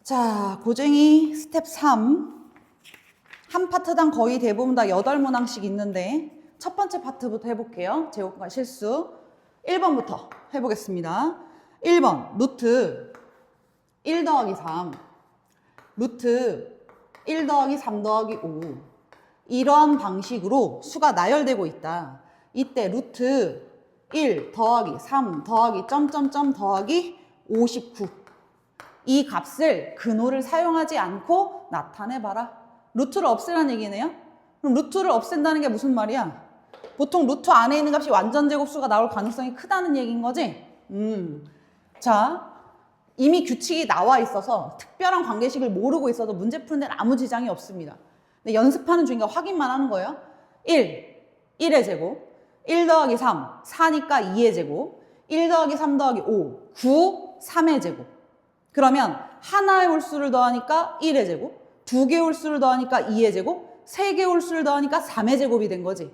자, 고쟁이 스텝 3. 한 파트당 거의 대부분 다 8문항씩 있는데 첫 번째 파트부터 해볼게요. 제곱과 실수. 1번부터 해보겠습니다. 1번 루트 1 더하기 3 루트 1 더하기 3 더하기 5 이러한 방식으로 수가 나열되고 있다. 이때 루트 1 더하기 3 더하기 점점점 더하기 59 이 값을 근호를 사용하지 않고 나타내봐라. 루트를 없애라는 얘기네요. 그럼 루트를 없앤다는 게 무슨 말이야? 보통 루트 안에 있는 값이 완전 제곱수가 나올 가능성이 크다는 얘기인 거지? 자, 이미 규칙이 나와 있어서 특별한 관계식을 모르고 있어도 문제 푸는 데는 아무 지장이 없습니다. 근데 연습하는 중이니까 확인만 하는 거예요. 1의 제곱, 1 더하기 3, 4니까 2의 제곱, 1 더하기 3 더하기 5, 9, 3의 제곱. 그러면 하나의 홀수를 더하니까 1의 제곱, 2개의 홀수를 더하니까 2의 제곱, 3개의 홀수를 더하니까 3의 제곱이 된 거지.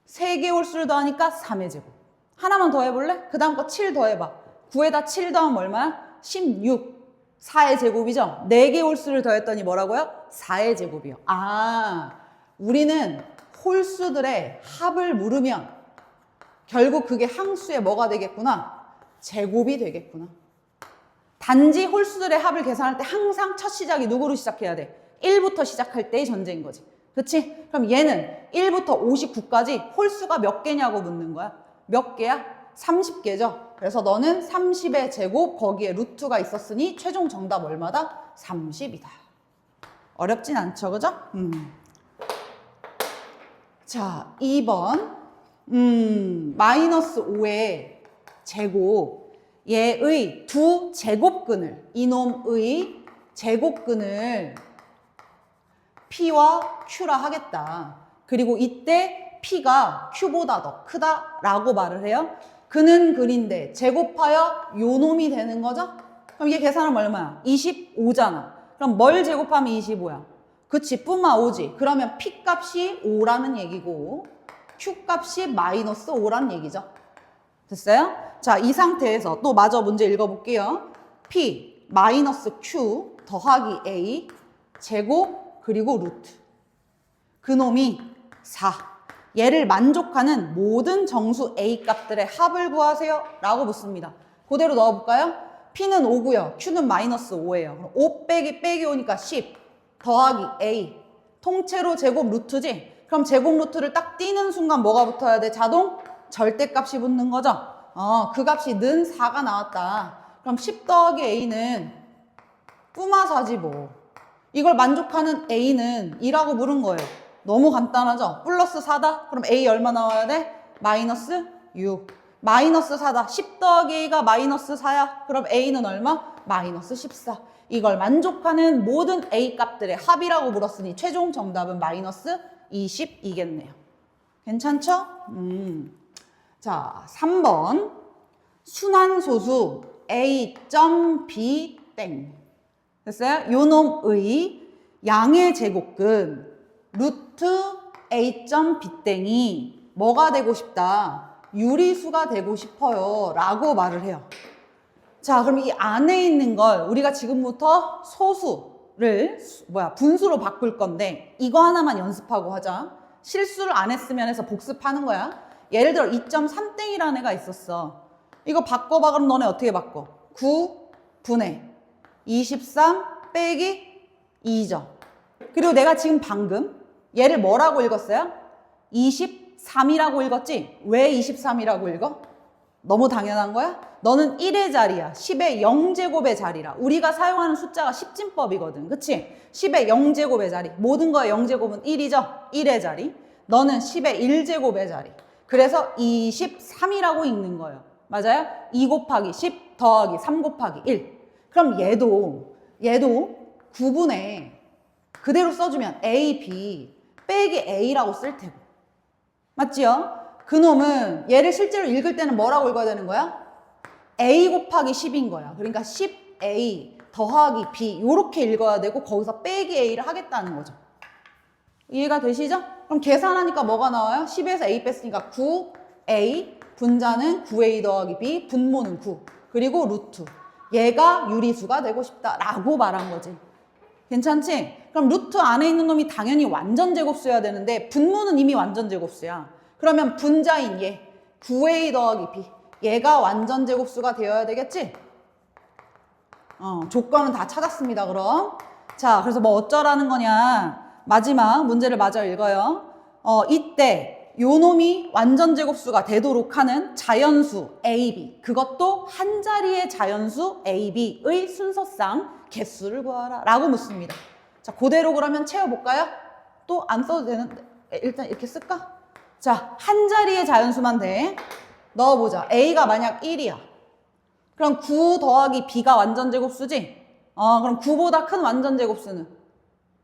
3개의 홀수를 더하니까 3의 제곱. 하나만 더 해볼래? 그 다음 거 7 더해봐. 9에다 7 더하면 얼마야? 16. 4의 제곱이죠? 4개의 홀수를 더했더니 뭐라고요? 4의 제곱이요. 아, 우리는 홀수들의 합을 물으면 결국 그게 항수의 뭐가 되겠구나? 제곱이 되겠구나. 단지 홀수들의 합을 계산할 때 항상 첫 시작이 누구로 시작해야 돼? 1부터 시작할 때의 전제인 거지. 그치? 그럼 얘는 1부터 59까지 홀수가 몇 개냐고 묻는 거야. 몇 개야? 30개죠. 그래서 너는 30의 제곱 거기에 루트가 있었으니 최종 정답 얼마다? 30이다. 어렵진 않죠, 그죠? 자, 2번 마이너스 5의 제곱 얘의 두 제곱근을 이놈의 제곱근을 P와 Q라 하겠다. 그리고 이때 P가 Q보다 더 크다라고 말을 해요. 근은 근인데 제곱하여 요놈이 되는 거죠? 그럼 얘 계산하면 얼마야? 25잖아. 그럼 뭘 제곱하면 25야? 그치, 뿌마 5지. 그러면 P 값이 5라는 얘기고 Q 값이 마이너스 5라는 얘기죠. 됐어요? 자, 이 상태에서 또 마저 문제 읽어볼게요. P 마이너스 Q 더하기 A 제곱 그리고 루트. 그놈이 4. 얘를 만족하는 모든 정수 A 값들의 합을 구하세요. 라고 묻습니다. 그대로 넣어볼까요? P는 5고요. Q는 마이너스 5예요. 그럼 5 빼기 5니까 10 더하기 A. 통째로 제곱 루트지? 그럼 제곱 루트를 딱 띄는 순간 뭐가 붙어야 돼? 자동 절대값이 붙는 거죠? 그 값이 는 4가 나왔다. 그럼 10 더하기 A는 뿌마 4지 뭐. 이걸 만족하는 A는 2라고 물은 거예요. 너무 간단하죠? 플러스 4다? 그럼 A 얼마 나와야 돼? 마이너스 6. 마이너스 4다. 10 더하기 A가 마이너스 4야. 그럼 A는 얼마? 마이너스 14. 이걸 만족하는 모든 A 값들의 합이라고 물었으니 최종 정답은 마이너스 22겠네요. 괜찮죠? 자, 3번. 순환소수 A.B 땡. 됐어요? 요놈의 양의 제곱근 루트 A.B 땡이 뭐가 되고 싶다? 유리수가 되고 싶어요. 라고 말을 해요. 자, 그럼 이 안에 있는 걸 우리가 지금부터 소수를 분수로 바꿀 건데 이거 하나만 연습하고 하자. 실수를 안 했으면 해서 복습하는 거야. 예를 들어 2.3땡이라는 애가 있었어. 이거 바꿔봐. 그럼 너네 어떻게 바꿔? 9분의 23 빼기 2죠. 그리고 내가 지금 방금 얘를 뭐라고 읽었어요? 23이라고 읽었지? 왜 23이라고 읽어? 너무 당연한 거야? 너는 1의 자리야. 10의 0제곱의 자리라. 우리가 사용하는 숫자가 10진법이거든. 그치? 10의 0제곱의 자리. 모든 거의 0제곱은 1이죠? 1의 자리. 너는 10의 1제곱의 자리. 그래서 23이라고 읽는 거예요. 맞아요? 2 곱하기 10 더하기 3 곱하기 1. 그럼 얘도 9분의 그대로 써주면 A, B 빼기 A라고 쓸 테고. 맞지요? 그놈은 얘를 실제로 읽을 때는 뭐라고 읽어야 되는 거야? A 곱하기 10인 거야. 그러니까 10A 더하기 B 이렇게 읽어야 되고 거기서 빼기 A를 하겠다는 거죠. 이해가 되시죠? 그럼 계산하니까 뭐가 나와요? 10에서 A 뺐으니까 9A 분자는 9A 더하기 B 분모는 9 그리고 루트 얘가 유리수가 되고 싶다라고 말한 거지. 괜찮지? 그럼 루트 안에 있는 놈이 당연히 완전 제곱수여야 되는데 분모는 이미 완전 제곱수야. 그러면 분자인 얘 9a 더하기 b 얘가 완전 제곱수가 되어야 되겠지? 조건은 다 찾았습니다. 그럼 자, 그래서 뭐 어쩌라는 거냐, 마지막 문제를 마저 읽어요. 이때 요 놈이 완전 제곱수가 되도록 하는 자연수 a, b, 그것도 한 자리의 자연수 a, b의 순서상 개수를 구하라 라고 묻습니다. 자, 그대로 그러면 채워볼까요? 또 안 써도 되는데 일단 이렇게 쓸까? 자, 한 자리의 자연수만 돼. 넣어보자. a가 만약 1이야. 그럼 9 더하기 b가 완전 제곱수지? 그럼 9보다 큰 완전 제곱수는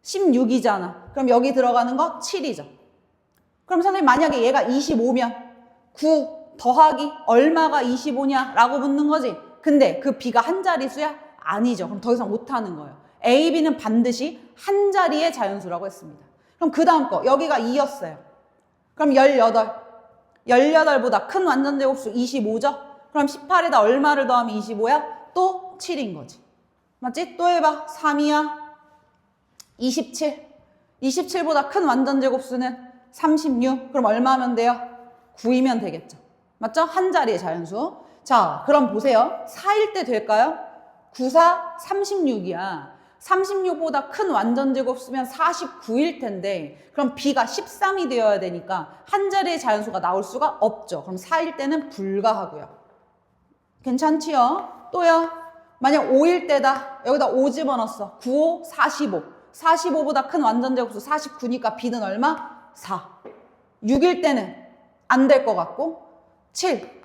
16이잖아. 그럼 여기 들어가는 거 7이죠. 그럼 선생님 만약에 얘가 25면 9 더하기 얼마가 25냐 라고 묻는 거지. 근데 그 b가 한 자리수야? 아니죠. 그럼 더 이상 못하는 거예요. a, b는 반드시 한 자리의 자연수라고 했습니다. 그럼 그 다음 거 여기가 2였어요. 그럼 18. 18보다 큰 완전 제곱수 25죠? 그럼 18에다 얼마를 더하면 25야? 또 7인 거지. 맞지? 또 해봐. 3이야. 27. 27보다 큰 완전 제곱수는 36. 그럼 얼마면 돼요? 9이면 되겠죠. 맞죠? 한 자리의 자연수. 자, 그럼 보세요. 4일 때 될까요? 9, 4, 36이야. 36보다 큰 완전 제곱수면 49일 텐데 그럼 b가 13이 되어야 되니까 한 자리의 자연수가 나올 수가 없죠. 그럼 4일 때는 불가하고요. 괜찮지요? 또요. 만약 5일 때다. 여기다 5 집어넣었어. 9, 5, 45. 45보다 큰 완전 제곱수 49니까 b는 얼마? 4. 6일 때는 안 될 것 같고 7.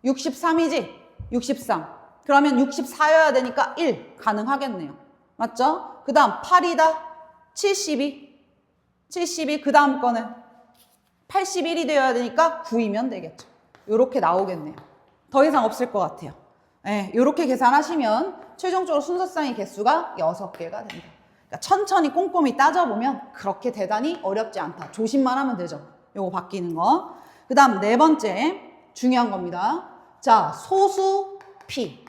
63이지? 63. 그러면 64여야 되니까 1 가능하겠네요. 맞죠? 그 다음 8이다. 72. 72. 그 다음 거는 81이 되어야 되니까 9이면 되겠죠. 요렇게 나오겠네요. 더 이상 없을 것 같아요. 네, 요렇게 계산하시면 최종적으로 순서상의 개수가 6개가 된다. 그러니까 천천히 꼼꼼히 따져보면 그렇게 대단히 어렵지 않다. 조심만 하면 되죠. 요거 바뀌는 거. 그 다음 네 번째 중요한 겁니다. 자, 소수 P.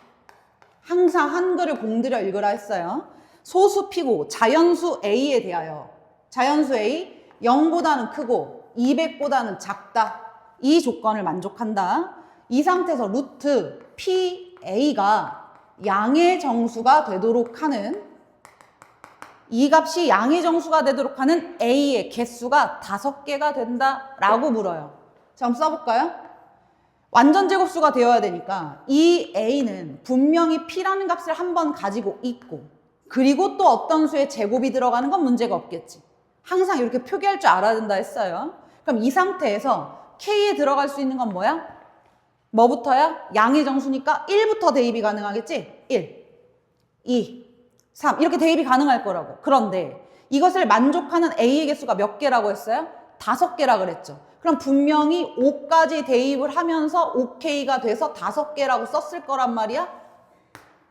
항상 한글을 공들여 읽으라 했어요. 소수 P고 자연수 A에 대하여 자연수 A 0보다는 크고 200보다는 작다. 이 조건을 만족한다. 이 상태에서 루트 PA가 양의 정수가 되도록 하는 이 값이 양의 정수가 되도록 하는 A의 개수가 5개가 된다라고 물어요. 자, 한번 써볼까요? 완전 제곱수가 되어야 되니까 이 A는 분명히 P라는 값을 한번 가지고 있고 그리고 또 어떤 수의 제곱이 들어가는 건 문제가 없겠지. 항상 이렇게 표기할 줄 알아야 된다 했어요. 그럼 이 상태에서 K에 들어갈 수 있는 건 뭐야? 뭐부터야? 양의 정수니까 1부터 대입이 가능하겠지? 1, 2, 3 이렇게 대입이 가능할 거라고. 그런데 이것을 만족하는 A의 개수가 몇 개라고 했어요? 5개라 그랬죠. 그럼 분명히 5까지 대입을 하면서 OK가 돼서 5개라고 썼을 거란 말이야?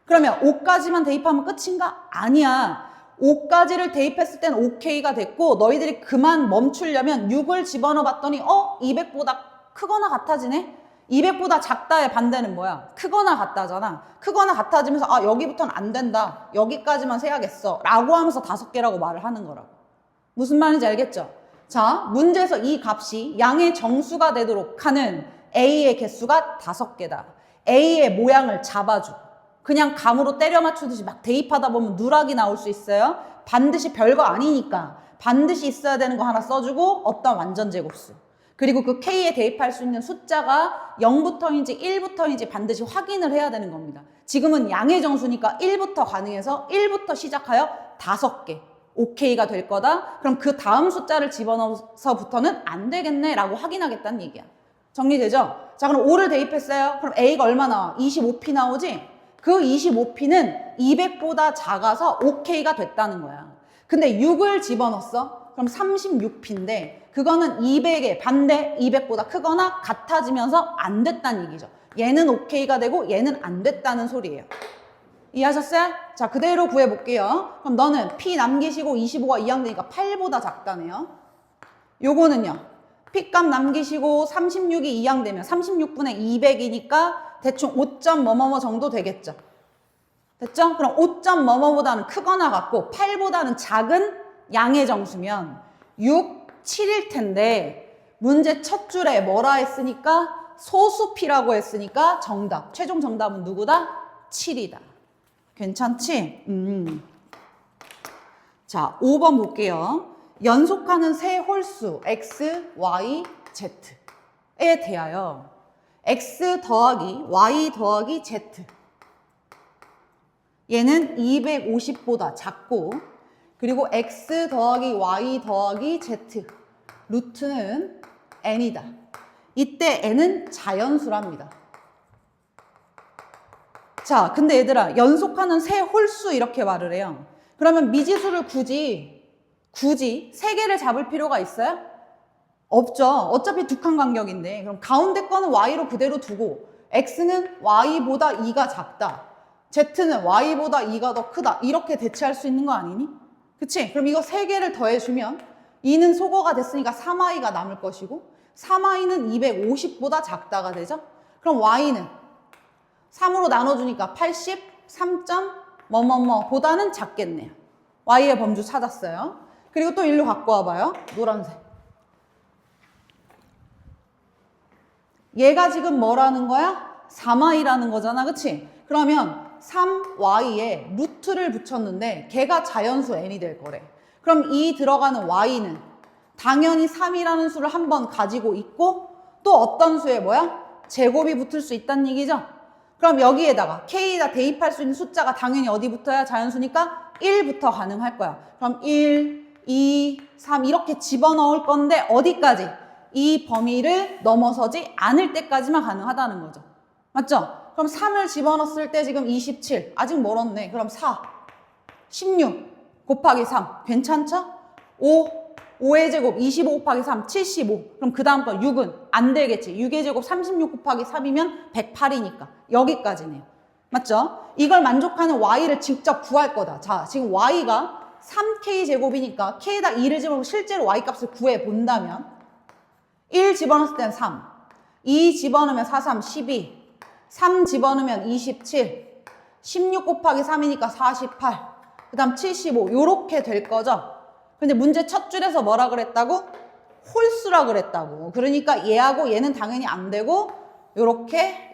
그러면 5까지만 대입하면 끝인가? 아니야. 5까지를 대입했을 땐 OK가 됐고 너희들이 그만 멈추려면 6을 집어넣어 봤더니 200보다 크거나 같아지네? 200보다 작다의 반대는 뭐야? 크거나 같다잖아. 크거나 같아지면서 여기부터는 안 된다. 여기까지만 세야겠어. 라고 하면서 5개라고 말을 하는 거라고. 무슨 말인지 알겠죠? 자, 문제에서 이 값이 양의 정수가 되도록 하는 A의 개수가 5개다. A의 모양을 잡아주고 그냥 감으로 때려 맞추듯이 막 대입하다 보면 누락이 나올 수 있어요. 반드시 별거 아니니까 반드시 있어야 되는 거 하나 써주고 어떤 완전 제곱수. 그리고 그 K에 대입할 수 있는 숫자가 0부터인지 1부터인지 반드시 확인을 해야 되는 겁니다. 지금은 양의 정수니까 1부터 가능해서 1부터 시작하여 5개. OK가 될 거다. 그럼 그 다음 숫자를 집어넣어서부터는 안 되겠네 라고 확인하겠다는 얘기야. 정리되죠? 자, 그럼 5를 대입했어요. 그럼 A가 얼마 나와? 25P 나오지? 그 25P는 200보다 작아서 OK가 됐다는 거야. 근데 6을 집어넣었어. 그럼 36P인데 그거는 200의 반대 200보다 크거나 같아지면서 안 됐다는 얘기죠. 얘는 OK가 되고 얘는 안 됐다는 소리예요. 이해하셨어요? 자, 그대로 구해볼게요. 그럼 너는 P 남기시고 25가 이항되니까 8보다 작다네요. 요거는요. P값 남기시고 36이 이항되면 36분의 200이니까 대충 5점 뭐뭐뭐 정도 되겠죠. 됐죠? 그럼 5점 뭐뭐보다는 크거나 같고 8보다는 작은 양의 정수면 6, 7일 텐데 문제 첫 줄에 뭐라 했으니까 소수피라고 했으니까 정답. 최종 정답은 누구다? 7이다. 괜찮지? 자, 5번 볼게요. 연속하는 세 홀수 x, y, z에 대하여 x 더하기 y 더하기 z 얘는 250보다 작고 그리고 x 더하기 y 더하기 z 루트는 n이다. 이때 n은 자연수랍니다. 자, 근데 얘들아 연속하는 세 홀수 이렇게 말을 해요. 그러면 미지수를 굳이 세 개를 잡을 필요가 있어요? 없죠. 어차피 두 칸 간격인데 그럼 가운데 거는 y로 그대로 두고 x는 y보다 2가 작다. z는 y보다 2가 더 크다. 이렇게 대체할 수 있는 거 아니니? 그치? 그럼 이거 세 개를 더해주면 2는 소거가 됐으니까 3i가 남을 것이고 3i는 250보다 작다가 되죠? 그럼 y는 3으로 나눠주니까 83점 보다는 작겠네요. y의 범주 찾았어요. 그리고 또 일로 갖고 와봐요. 노란색. 얘가 지금 뭐라는 거야? 3i라는 거잖아. 그치? 그러면 3y에 루트를 붙였는데 걔가 자연수 n이 될 거래. 그럼 이 들어가는 y는 당연히 3이라는 수를 한번 가지고 있고 또 어떤 수에 뭐야? 제곱이 붙을 수 있다는 얘기죠? 그럼 여기에다가 k에다 대입할 수 있는 숫자가 당연히 어디 붙어야 자연수니까 1부터 가능할 거야. 그럼 1, 2, 3 이렇게 집어넣을 건데 어디까지? 이 범위를 넘어서지 않을 때까지만 가능하다는 거죠. 맞죠? 그럼 3을 집어넣었을 때 지금 27. 아직 멀었네. 그럼 4, 16 곱하기 3. 괜찮죠? 5의 제곱 25 곱하기 3, 75. 그럼 그 다음 거 6은 안 되겠지. 6의 제곱 36 곱하기 3이면 108이니까. 여기까지네요. 맞죠? 이걸 만족하는 y를 직접 구할 거다. 자, 지금 y가 3k 제곱이니까 k에다 2를 집어넣고 실제로 y 값을 구해 본다면 1 집어넣었을 땐 3, 2 집어넣으면 4, 3, 12, 3 집어넣으면 27, 16 곱하기 3이니까 48, 그 다음 75 요렇게 될 거죠. 근데 문제 첫 줄에서 뭐라 그랬다고? 홀수라 그랬다고. 그러니까 얘하고 얘는 당연히 안 되고 요렇게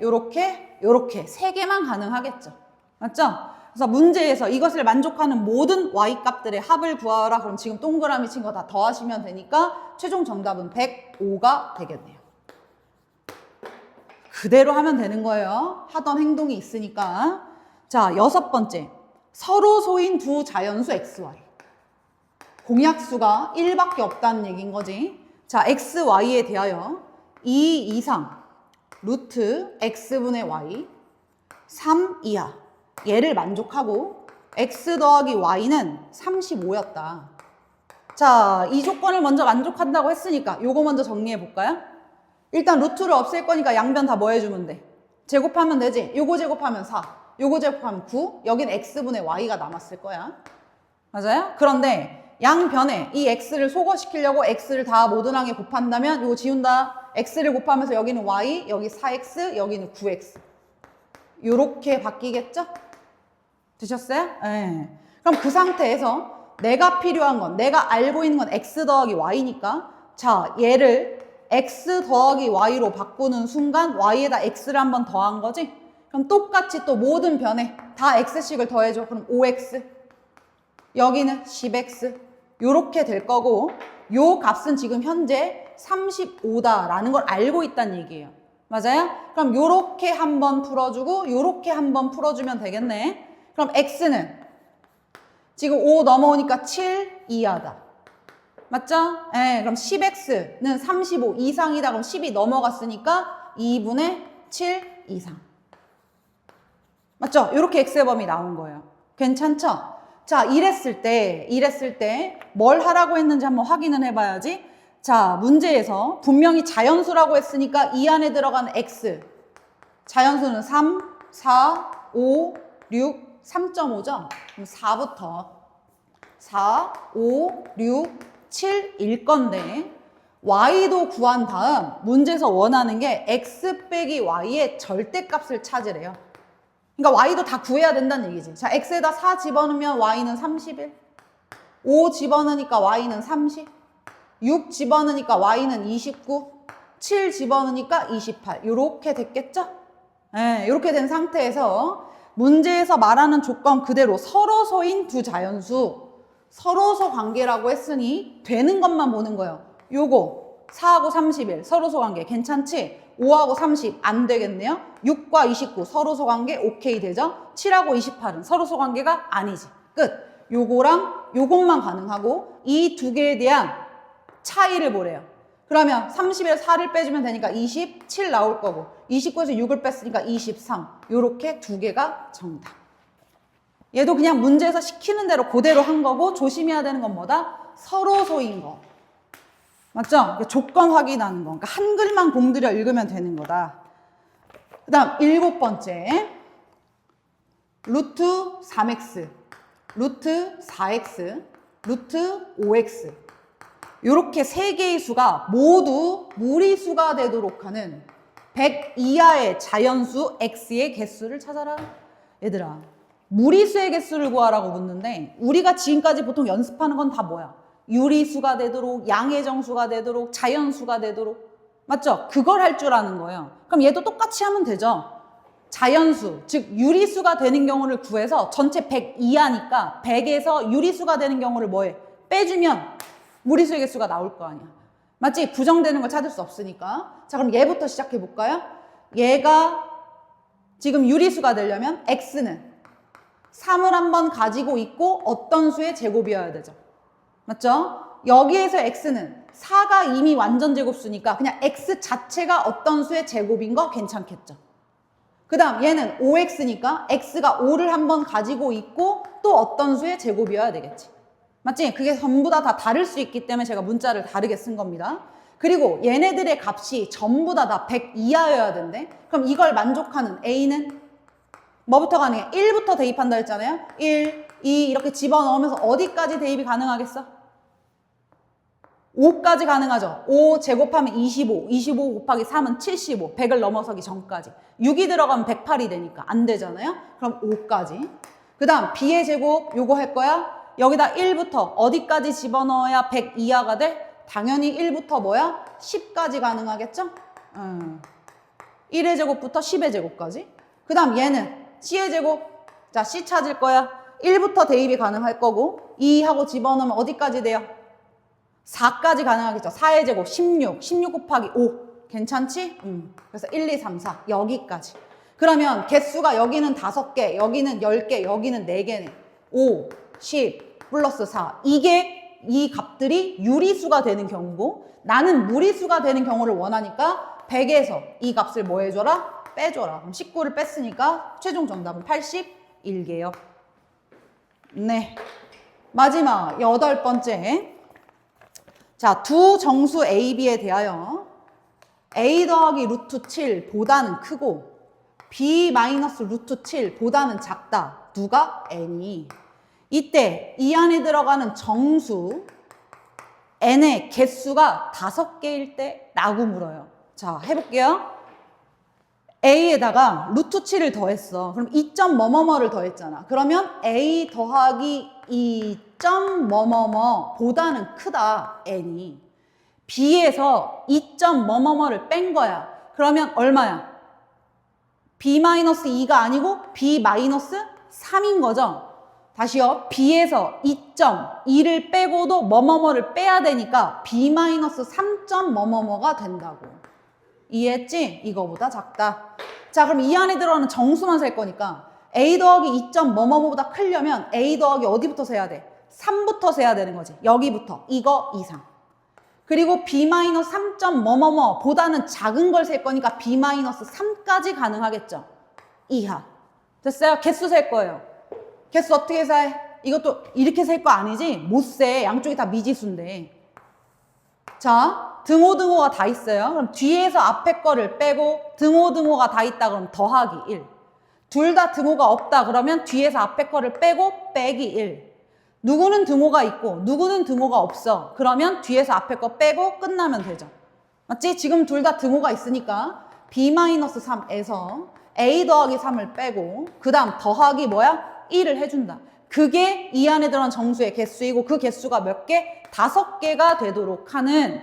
세 개만 가능하겠죠. 맞죠? 그래서 문제에서 이것을 만족하는 모든 y 값들의 합을 구하라. 그럼 지금 동그라미 친 거 다 더하시면 되니까 최종 정답은 105가 되겠네요. 그대로 하면 되는 거예요. 하던 행동이 있으니까. 자, 6번째. 서로 소인 두 자연수 xy. 공약수가 1밖에 없다는 얘기인 거지. 자, xy에 대하여 2 이상 루트 x분의 y 3 이하 얘를 만족하고 x 더하기 y는 35였다. 자, 이 조건을 먼저 만족한다고 했으니까 요거 먼저 정리해 볼까요? 일단 루트를 없앨 거니까 양변 다 뭐 해주면 돼? 제곱하면 되지? 요거 제곱하면 4, 요거 제곱하면 9, 여긴 x분의 y가 남았을 거야. 맞아요? 그런데 양변에 이 x를 소거시키려고 x를 다 모든항에 곱한다면 요거 지운다. x를 곱하면서 여기는 y, 여기 4x, 여기는 9x. 요렇게 바뀌겠죠? 되셨어요? 네. 그럼 그 상태에서 내가 필요한 건, 내가 알고 있는 건 x 더하기 y니까 자, 얘를 x 더하기 y로 바꾸는 순간 y에다 x를 한번 더한 거지? 그럼 똑같이 또 모든 변에 다 x씩을 더해줘. 그럼 5x, 여기는 10x 요렇게 될 거고 요 값은 지금 현재 35다라는 걸 알고 있다는 얘기예요. 맞아요? 그럼 요렇게 한번 풀어주고 요렇게 한번 풀어주면 되겠네. 그럼 x는 지금 5 넘어오니까 7 이하다. 맞죠? 네, 그럼 10x는 35 이상이다. 그럼 10이 넘어갔으니까 2분의 7 이상. 맞죠? 요렇게 x의 범위 나온 거예요. 괜찮죠? 자, 이랬을 때 뭘 하라고 했는지 한번 확인을 해봐야지. 자, 문제에서 분명히 자연수라고 했으니까 이 안에 들어가는 x. 자연수는 3, 4, 5, 6, 3.5죠? 그럼 4부터 4, 5, 6, 7일 건데 y도 구한 다음 문제에서 원하는 게 x 빼기 y의 절대값을 찾으래요. 그러니까 y도 다 구해야 된다는 얘기지. 자, x에다 4 집어넣으면 y는 31. 5 집어넣으니까 y는 30. 6 집어넣으니까 y는 29. 7 집어넣으니까 28. 요렇게 됐겠죠? 네, 요렇게 된 상태에서 문제에서 말하는 조건 그대로 서로소인 두 자연수, 서로소 관계라고 했으니 되는 것만 보는 거예요. 요거 4하고 31 서로소 관계 괜찮지? 5하고 30 안 되겠네요. 6과 29 서로소 관계 오케이 되죠? 7하고 28은 서로소 관계가 아니지. 끝. 요거랑 요것만 가능하고 이 두 개에 대한 차이를 보래요. 그러면 30에서 4를 빼주면 되니까 27 나올 거고 29에서 6을 뺐으니까 23. 요렇게 두 개가 정답. 얘도 그냥 문제에서 시키는 대로 그대로 한 거고 조심해야 되는 건 뭐다? 서로소인 거. 맞죠? 조건 확인하는 거. 그러니까 한글만 공들여 읽으면 되는 거다. 그 다음 7번째. 루트 3x, 루트 4x, 루트 5x. 이렇게 세 개의 수가 모두 무리수가 되도록 하는 100 이하의 자연수 x의 개수를 찾아라. 얘들아, 무리수의 개수를 구하라고 묻는데 우리가 지금까지 보통 연습하는 건 다 뭐야? 유리수가 되도록, 양의 정수가 되도록, 자연수가 되도록. 맞죠? 그걸 할 줄 아는 거예요. 그럼 얘도 똑같이 하면 되죠. 자연수, 즉 유리수가 되는 경우를 구해서 전체 100 이하니까 100에서 유리수가 되는 경우를 뭐해? 빼주면 무리수의 개수가 나올 거 아니야. 맞지? 부정되는 걸 찾을 수 없으니까. 자, 그럼 얘부터 시작해 볼까요? 얘가 지금 유리수가 되려면 x는 3을 한번 가지고 있고 어떤 수의 제곱이어야 되죠? 맞죠? 여기에서 x는 4가 이미 완전 제곱수니까 그냥 x 자체가 어떤 수의 제곱인 거 괜찮겠죠? 그 다음 얘는 5x니까 x가 5를 한번 가지고 있고 또 어떤 수의 제곱이어야 되겠지. 맞지? 그게 전부 다 다를 수 있기 때문에 제가 문자를 다르게 쓴 겁니다. 그리고 얘네들의 값이 전부 다 100 이하여야 된대. 그럼 이걸 만족하는 a는 뭐부터 가능해? 1부터 대입한다 했잖아요. 1, 2 이렇게 집어넣으면서 어디까지 대입이 가능하겠어? 5까지 가능하죠. 5 제곱하면 25, 25 곱하기 3은 75, 100을 넘어서기 전까지. 6이 들어가면 108이 되니까 안 되잖아요. 그럼 5까지. 그 다음 b의 제곱 요거 할 거야. 여기다 1부터 어디까지 집어넣어야 100 이하가 돼? 당연히 1부터 뭐야? 10까지 가능하겠죠? 1의 제곱부터 10의 제곱까지. 그 다음 얘는 c의 제곱. 자, c 찾을 거야. 1부터 대입이 가능할 거고 2하고 집어넣으면 어디까지 돼요? 4까지 가능하겠죠. 4의 제곱 16, 16 곱하기 5 괜찮지? 그래서 1, 2, 3, 4 여기까지. 그러면 개수가 여기는 5개, 여기는 10개, 여기는 4개네. 5, 10 플러스 4 이게 이 값들이 유리수가 되는 경우고 나는 무리수가 되는 경우를 원하니까 100에서 이 값을 뭐 해줘라? 빼줘라. 그럼 19를 뺐으니까 최종 정답은 81개요. 네. 마지막 8번째. 자, 두 정수 A, B에 대하여 A 더하기 루트 7보다는 크고 B 마이너스 루트 7보다는 작다. 누가? N이. 이때 이 안에 들어가는 정수 N의 개수가 5개일 때 라고 물어요. 자, 해볼게요. A에다가 루트 7을 더했어. 그럼 2점 뭐뭐뭐를 더했잖아. 그러면 A 더하기 2점 뭐뭐뭐 보다는 크다. N이. B에서 2점 뭐뭐뭐를 뺀 거야. 그러면 얼마야? B-2가 아니고 B-3인 거죠. 다시요. B에서 2.2를 빼고도 뭐뭐뭐를 빼야 되니까 B-3점 뭐뭐뭐가 된다고. 이해했지? 이거보다 작다. 자, 그럼 이 안에 들어가는 정수만 셀 거니까 A 더하기 2점 뭐뭐뭐보다 크려면 A 더하기 어디부터 세야 돼? 3부터 세야 되는 거지. 여기부터. 이거 이상. 그리고 B-3점 뭐뭐뭐 보다는 작은 걸 셀 거니까 B-3까지 가능하겠죠. 이하. 됐어요? 개수 셀 거예요. 개수 어떻게 세? 이것도 이렇게 셀 거 아니지? 못 세. 양쪽이 다 미지수인데. 자, 등호가 다 있어요. 그럼 뒤에서 앞에 거를 빼고 등호가 다 있다 그러면 더하기 1. 둘 다 등호가 없다 그러면 뒤에서 앞에 거를 빼고 빼기 1. 누구는 등호가 있고 누구는 등호가 없어. 그러면 뒤에서 앞에 거 빼고 끝나면 되죠. 맞지? 지금 둘 다 등호가 있으니까 B-3에서 A 더하기 3을 빼고 그 다음 더하기 뭐야? 1을 해준다. 그게 이 안에 들어간 정수의 개수이고 그 개수가 몇 개? 5개가 되도록 하는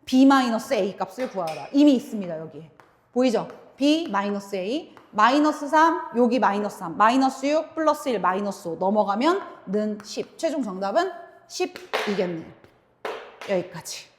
B-A 값을 구하라. 이미 있습니다. 여기에. 보이죠? B-A 마이너스 3 여기 마이너스 3 마이너스 6 플러스 1 마이너스 5 넘어가면 는 10. 최종 정답은 10이겠네요. 여기까지.